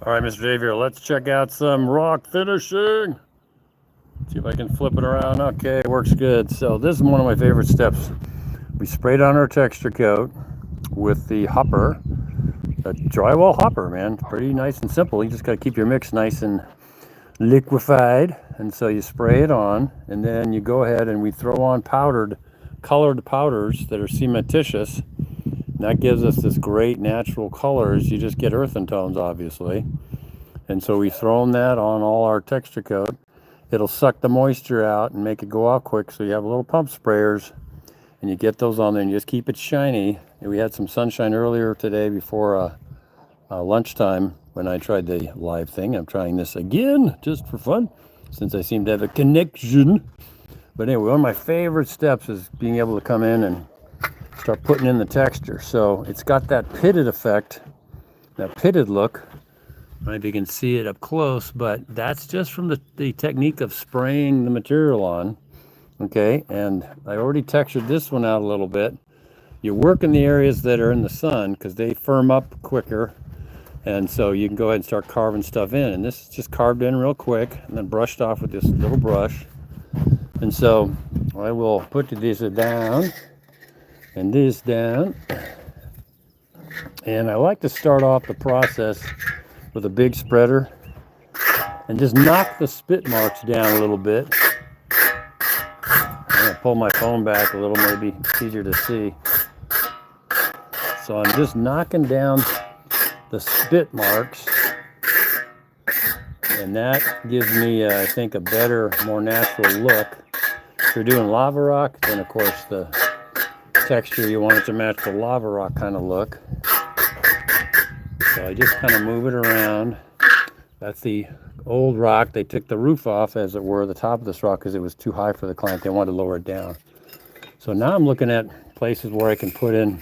All right, Mr. Dave here. Let's check out some rock finishing. See if I can flip it around. Okay, it works good. So this is one of my favorite steps. We sprayed on our texture coat with the hopper, a drywall hopper, man. Pretty nice and simple. You just got to keep your mix nice and liquefied. And so you spray it on, and then you go ahead and we throw on colored powders that are cementitious. And that gives us this great natural colors. You just get earthen tones, obviously. And so we've thrown that on all our texture coat. It'll suck the moisture out and make it go out quick. So you have little pump sprayers, and you get those on there and you just keep it shiny. And we had some sunshine earlier today before lunchtime when I tried the live thing. I'm trying this again just for fun since I seem to have a connection. But anyway, one of my favorite steps is being able to come in and start putting in the texture. So it's got that pitted effect, that pitted look. I don't know if you can see it up close, but that's just from the technique of spraying the material on. Okay, and I already textured this one out a little bit. You work in the areas that are in the sun because they firm up quicker. And so you can go ahead and start carving stuff in. And this is just carved in real quick and then brushed off with this little brush. And so I will put this down and this down. And I like to start off the process with a big spreader and just knock the spit marks down a little bit. I'm going to pull my phone back a little, maybe it's easier to see. So I'm just knocking down the spit marks, and that gives me, I think, a better, more natural look. If you're doing lava rock, then of course the texture, you want it to match the lava rock kind of look. So I just kind of move it around. That's the old rock. They took the roof off, as it were, the top of this rock, because it was too high for the client. They wanted to lower it down. So now I'm looking at places where I can put in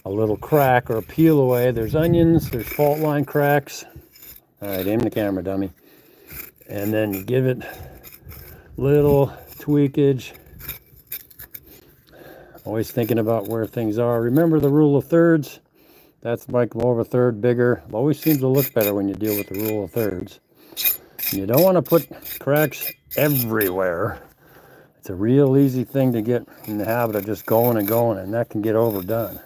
a little crack or a peel away. There's onions, there's fault line cracks. All right, aim the camera, dummy. And then you give it little tweakage. Always thinking about where things are. Remember the rule of thirds? That's like more of a third bigger. It always seems to look better when you deal with the rule of thirds. You don't want to put cracks everywhere. It's a real easy thing to get in the habit of just going and going, and that can get overdone.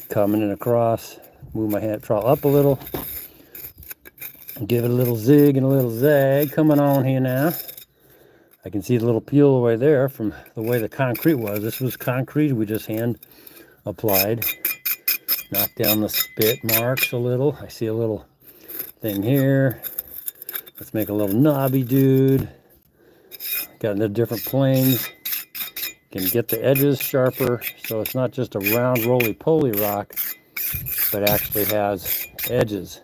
Coming in across, move my hand trowel up a little, and give it a little zig and a little zag. Coming on here now. I can see the little peel away there from the way the concrete was. This was concrete we just hand applied. Knock down the spit marks a little. I see a little thing here. Let's make a little knobby dude. Got the different planes. Can get the edges sharper, so it's not just a round roly-poly rock, but actually has edges.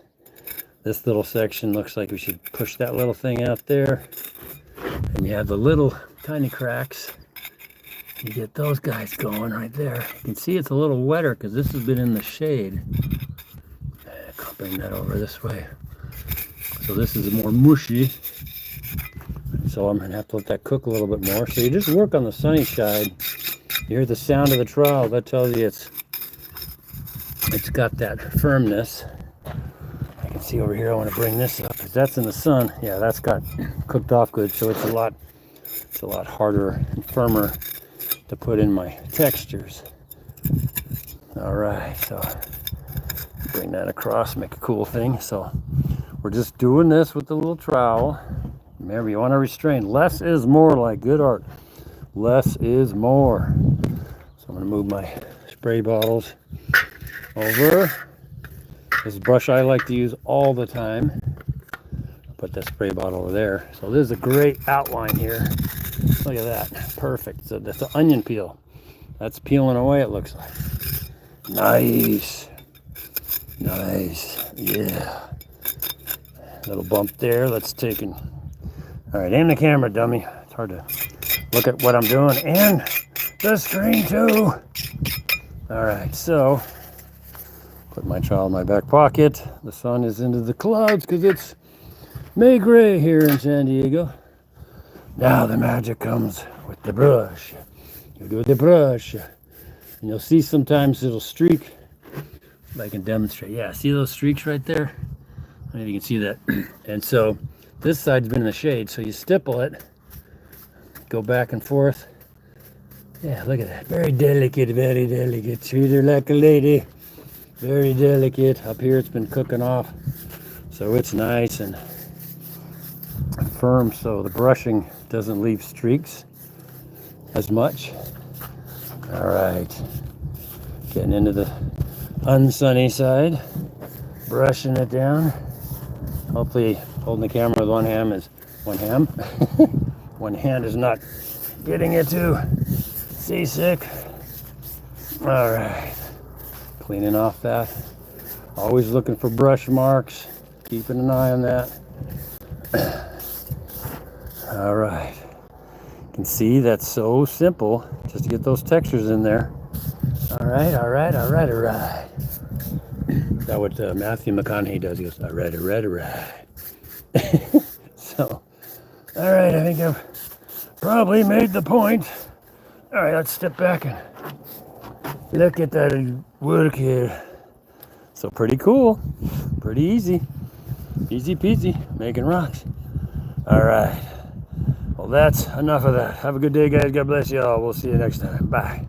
This little section looks like we should push that little thing out there, and you have the little tiny cracks. You get those guys going right there. You can see it's a little wetter because this has been in the shade. I'll bring that over this way. So this is more mushy. So I'm going to have to let that cook a little bit more. So you just work on the sunny side. You hear the sound of the trowel. That tells you it's got that firmness. I can see over here. I want to bring this up because that's in the sun. Yeah, that's got cooked off good. So it's a lot harder and firmer to put in my textures. All right, so bring that across, make a cool thing. So we're just doing this with the little trowel. Remember, you want to restrain. Less is more, like good art. Less is more. So I'm going to move my spray bottles over. This brush I like to use all the time. I'll put that spray bottle over there. So there's a great outline here. Look at that. Perfect. So that's an onion peel. That's peeling away, it looks like. Nice. Nice. Yeah. Little bump there. Let's take it. All right, aim the camera, dummy. It's hard to look at what I'm doing, and the screen too. All right, so put my trowel in my back pocket. The sun is into the clouds because it's May gray here in San Diego. Now the magic comes with the brush. You do the brush, and you'll see sometimes it'll streak. If I can demonstrate, yeah, see those streaks right there? I don't know if you can see that. And so this side's been in the shade, so you stipple it, go back and forth. Yeah, look at that. Very delicate, very delicate. Treat her like a lady. Very delicate. Up here it's been cooking off, so it's nice and firm, so the brushing doesn't leave streaks as much. All right, getting into the unsunny side, brushing it down. Hopefully holding the camera with one hand one hand is not getting it too seasick. All right, cleaning off that. Always looking for brush marks, keeping an eye on that. All right, you can see that's so simple just to get those textures in there. All right, all right, all right, all right. That's what Matthew McConaughey does. He goes, all right, all right, all right. So, all right, I think I've probably made the point. All right, let's step back and look at that work here. So pretty cool, pretty easy. Easy peasy, making rocks. All right, well, that's enough of that. Have a good day, guys. God bless you all. We'll see you next time. Bye.